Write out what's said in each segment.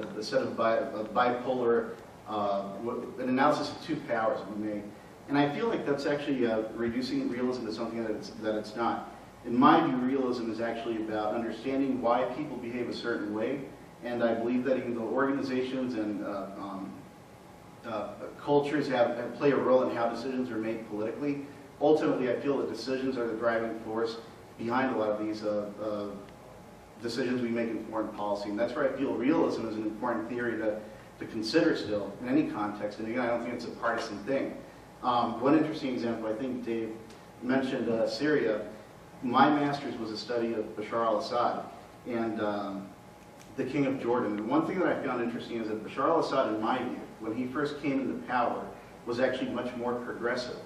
a set of bipolar, an analysis of two powers we made. And I feel like that's actually reducing realism to something that it's not. In my view, realism is actually about understanding why people behave a certain way, and I believe that even though organizations and cultures play a role in how decisions are made politically, ultimately I feel that decisions are the driving force behind a lot of these decisions we make in foreign policy. And that's where I feel realism is an important theory to consider still in any context. And again, I don't think it's a partisan thing. One interesting example, I think Dave mentioned Syria. My master's was a study of Bashar al-Assad and the King of Jordan. And one thing that I found interesting is that Bashar al-Assad, in my view, when he first came into power, was actually much more progressive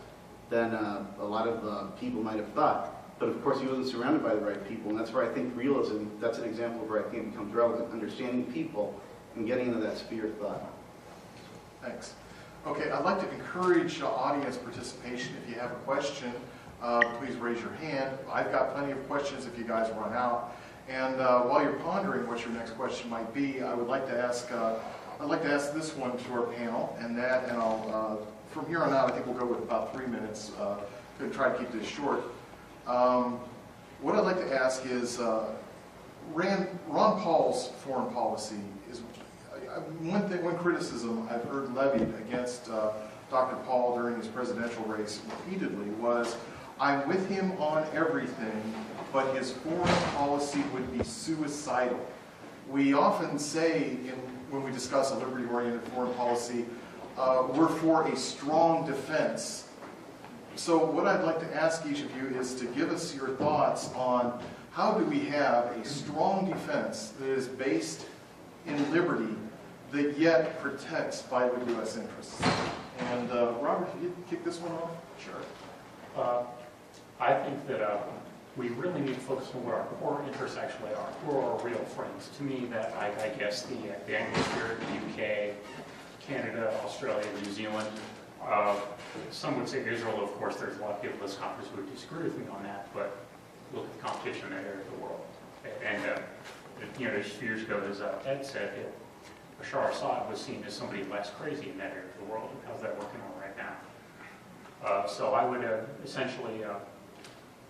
than a lot of people might have thought. But of course, he wasn't surrounded by the right people, and that's where I think realism, that's an example of where I think it becomes relevant, understanding people and getting into that sphere of thought. Thanks. Okay, I'd like to encourage audience participation. If you have a question, please raise your hand. I've got plenty of questions if you guys run out. And while you're pondering what your next question might be, I would like to ask, this one to our panel, and I'll, from here on out, I think we'll go with about 3 minutes. Going to try to keep this short. What I'd like to ask is, Ron Paul's foreign policy is one criticism I've heard levied against Dr. Paul during his presidential race repeatedly was, I'm with him on everything, but his foreign policy would be suicidal. We often say, when we discuss a liberty-oriented foreign policy, we're for a strong defense. So what I'd like to ask each of you is to give us your thoughts on how do we have a strong defense that is based in liberty that yet protects vital U.S. interests. And Robert, can you kick this one off? Sure. I think that we really need to focus on what our core interests actually are, who are our real friends. To me, that I guess the Anglosphere, the UK, Canada, Australia, New Zealand. Some would say Israel. Of course, there's a lot of people in this conference who would disagree with me on that, but look at the competition in that area of the world. And just a few years ago, as Ed said, Bashar al-Assad was seen as somebody less crazy in that area of the world. How's that working on right now? So I would essentially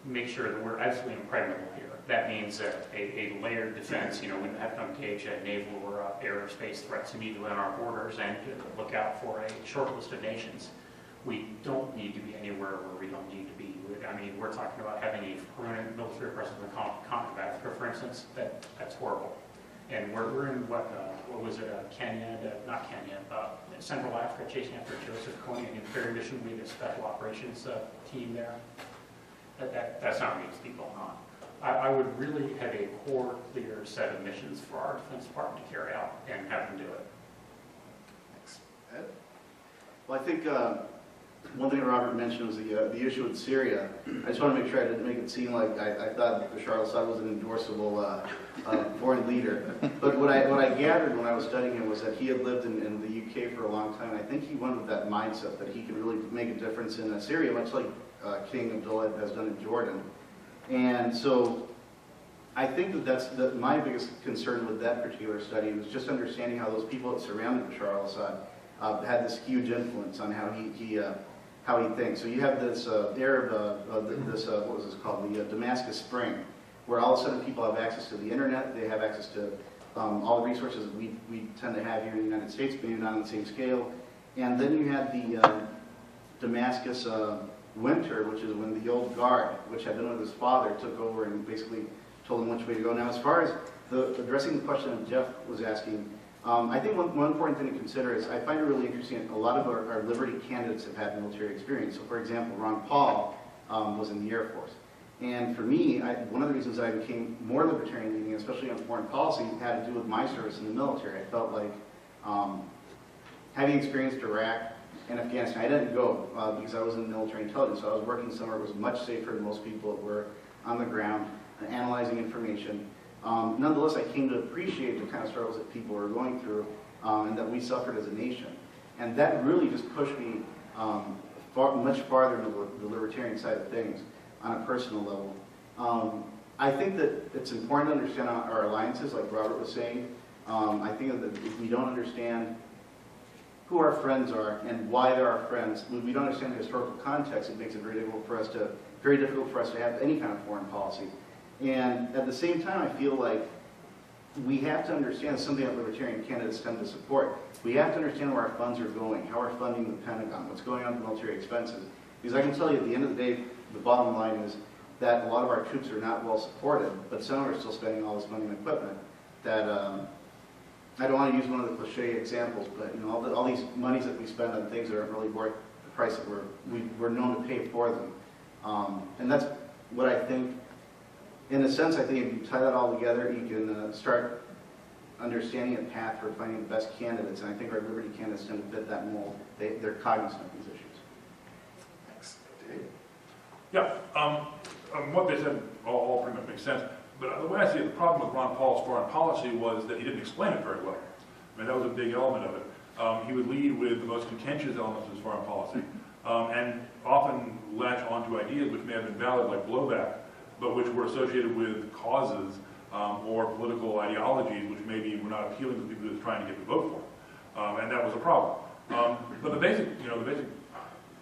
make sure that we're absolutely impregnable here. That means a layered defense. We have to engage naval or aerospace threats immediately on our borders and look out for a short list of nations. We don't need to be anywhere where we don't need to be. I mean, we're talking about having a permanent military presence in the continent of Africa, for instance. That's horrible. And we're in what was it? Kenya, not Kenya, Central Africa, chasing after Joseph Kony and Imperial Mission. We had a special operations team there. That's not what needs to be going on. I would really have a core, clear set of missions for our Defense Department to carry out and have them do it. Thanks. Ed? Well, I think one thing Robert mentioned was the issue with Syria. I just want to make sure I didn't make it seem like I thought Bashar al-Assad was an endorsable foreign leader. But what I gathered when I was studying him was that he had lived in the UK for a long time. And I think he went with that mindset that he could really make a difference in Syria, much like King Abdullah has done in Jordan. And so I think that's my biggest concern with that particular study was just understanding how those people that surrounded Bashar al-Assad had this huge influence on how he thinks. So you have this Arab, what was this called, the Damascus Spring, where all of a sudden people have access to the internet, they have access to all the resources that we tend to have here in the United States, but maybe not on the same scale. And then you had the Damascus Winter, which is when the old guard, which had been with his father, took over and basically told him which way to go. Now, as far as addressing the question that Jeff was asking, I think one important thing to consider is I find it really interesting. A lot of our liberty candidates have had military experience. So, for example, Ron Paul was in the Air Force. And for me, one of the reasons I became more libertarian leaning, especially on foreign policy, had to do with my service in the military. I felt like having experienced Iraq and Afghanistan, I didn't go because I was in military intelligence. So I was working somewhere that was much safer than most people that were on the ground, analyzing information. Nonetheless, I came to appreciate the kind of struggles that people were going through and that we suffered as a nation. And that really just pushed me much farther into the libertarian side of things on a personal level. I think that it's important to understand our alliances, like Robert was saying. I think that if we don't understand who our friends are and why they're our friends, when we don't understand the historical context, it makes it very difficult for us to have any kind of foreign policy. And at the same time, I feel like we have to understand something that libertarian candidates tend to support. We have to understand where our funds are going, how we're funding the Pentagon, what's going on with military expenses. Because I can tell you at the end of the day, the bottom line is that a lot of our troops are not well supported, but some are still spending all this money on equipment that, I don't want to use one of the cliche examples, but all these monies that we spend on things that aren't really worth the price that we're known to pay for them. And that's what I think, in a sense, I think if you tie that all together, you can start understanding a path for finding the best candidates, and I think our Liberty candidates tend to fit that mold. They're cognizant of these issues. Thanks. Dave? Yeah, what they said all pretty much makes sense. But the way I see it, the problem with Ron Paul's foreign policy was that he didn't explain it very well. I mean, that was a big element of it. He would lead with the most contentious elements of his foreign policy, and often latch onto ideas which may have been valid, like blowback, but which were associated with causes or political ideologies which maybe were not appealing to the people he was trying to get to vote for, and that was a problem. But the basic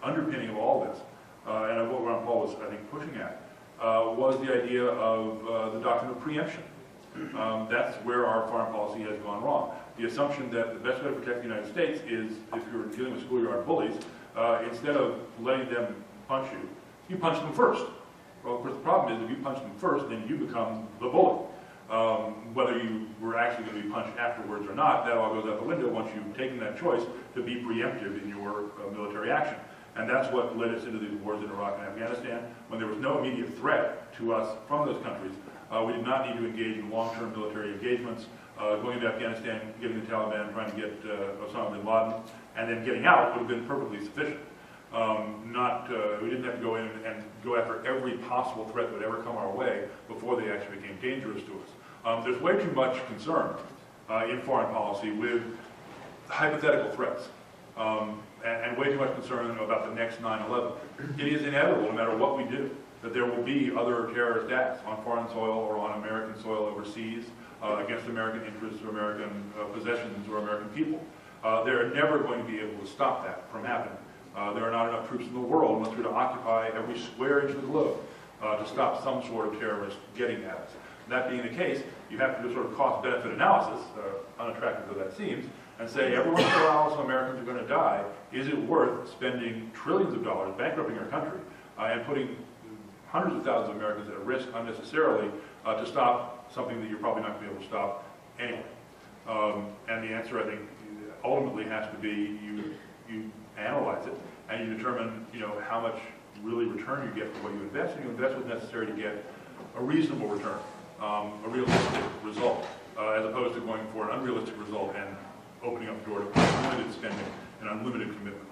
underpinning of all this, and of what Ron Paul was, I think, pushing at, was the idea of the doctrine of preemption. That's where our foreign policy has gone wrong. The assumption that the best way to protect the United States is, if you're dealing with schoolyard bullies, instead of letting them punch you, you punch them first. Well, of course, the problem is if you punch them first, then you become the bully. Whether you were actually going to be punched afterwards or not, that all goes out the window once you've taken that choice to be preemptive in your military action. And that's what led us into these wars in Iraq and Afghanistan. When there was no immediate threat to us from those countries, we did not need to engage in long-term military engagements. Going into Afghanistan, getting the Taliban, trying to get Osama bin Laden, and then getting out would have been perfectly sufficient. We didn't have to go in and go after every possible threat that would ever come our way before they actually became dangerous to us. There's way too much concern in foreign policy with hypothetical threats. And way too much concern about the next 9/11. It is inevitable, no matter what we do, that there will be other terrorist acts on foreign soil or on American soil overseas against American interests or American possessions or American people. They're never going to be able to stop that from happening. There are not enough troops in the world unless we're to occupy every square inch of the globe to stop some sort of terrorist getting at us. That being the case, you have to do a sort of cost-benefit analysis, unattractive though that seems, and say every once in a while some Americans are going to die. Is it worth spending trillions of dollars, bankrupting our country, and putting hundreds of thousands of Americans at risk unnecessarily to stop something that you're probably not going to be able to stop anyway? And the answer, I think, ultimately has to be you analyze it and you determine, how much really return you get for what you invest, and you invest what's necessary to get a reasonable return, a realistic result, as opposed to going for an unrealistic result and opening up the door to unlimited spending and unlimited commitment,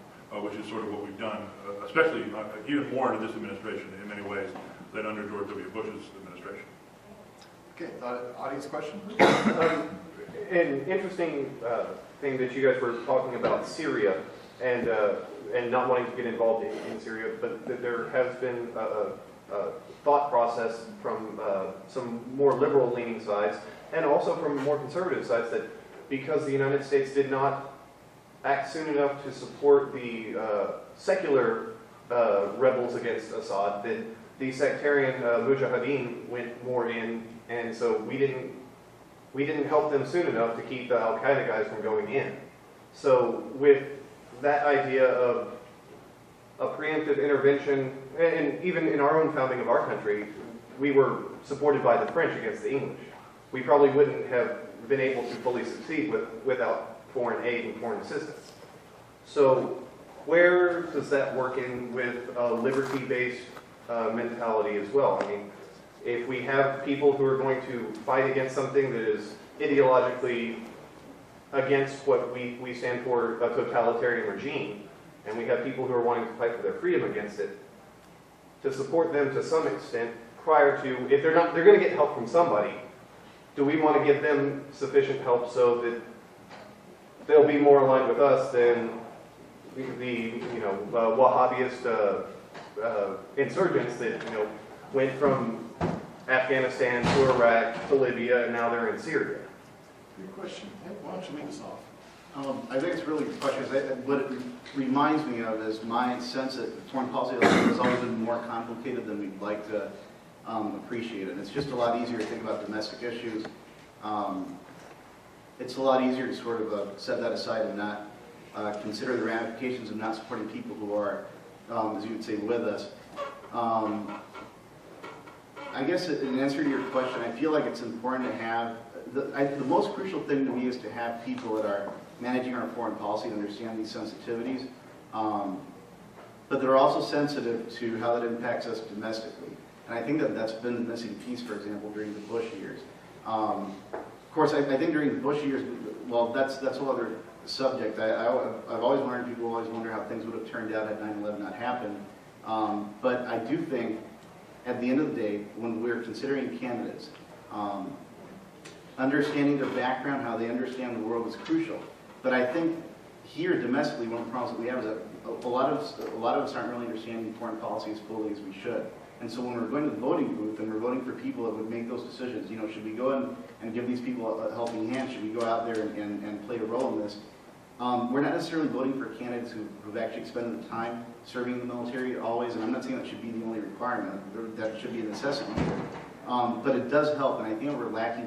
which is sort of what we've done, especially even more under this administration in many ways than under George W. Bush's administration. Okay, audience question? An interesting thing that you guys were talking about Syria and not wanting to get involved in Syria, but there has been a thought process from some more liberal-leaning sides and also from more conservative sides that because the United States did not act soon enough to support the secular rebels against Assad, that the sectarian Mujahideen went more in, and so we didn't help them soon enough to keep the Al-Qaeda guys from going in. So with that idea of a preemptive intervention, and even in our own founding of our country, we were supported by the French against the English. We probably wouldn't have been able to fully succeed without foreign aid and foreign assistance. So where does that work in with a liberty-based mentality as well? I mean, if we have people who are going to fight against something that is ideologically against what we stand for, a totalitarian regime, and we have people who are wanting to fight for their freedom against it, to support them to some extent prior to, if they're going to get help from somebody, do we want to give them sufficient help so that they'll be more aligned with us than the Wahhabist insurgents that went from Afghanistan to Iraq to Libya and now they're in Syria? Good question. Ed, why don't you lead us off? I think it's really good question. What it reminds me of is my sense that foreign policy has always been more complicated than we'd like to appreciate it. It's just a lot easier to think about domestic issues. It's a lot easier to sort of set that aside and not consider the ramifications of not supporting people who are, as you would say, with us. I guess in answer to your question, I feel like it's important to have, the most crucial thing to me is to have people that are managing our foreign policy and understand these sensitivities, but they're also sensitive to how that impacts us domestically. And I think that that's been the missing piece, for example, during the Bush years. Of course, I think during the Bush years, well, that's a whole other subject. I've always wondered, people always wonder how things would have turned out had 9/11 not happened. But I do think, at the end of the day, when we're considering candidates, understanding their background, how they understand the world is crucial. But I think here domestically, one of the problems that we have is that a lot of us aren't really understanding foreign policy as fully as we should. And so when we're going to the voting booth and we're voting for people that would make those decisions, you know, should we go in and give these people a helping hand? Should we go out there and play a role in this? We're not necessarily voting for candidates who've actually expended the time serving in the military always, and I'm not saying that should be the only requirement. That should be a necessity. But it does help, and I think we're lacking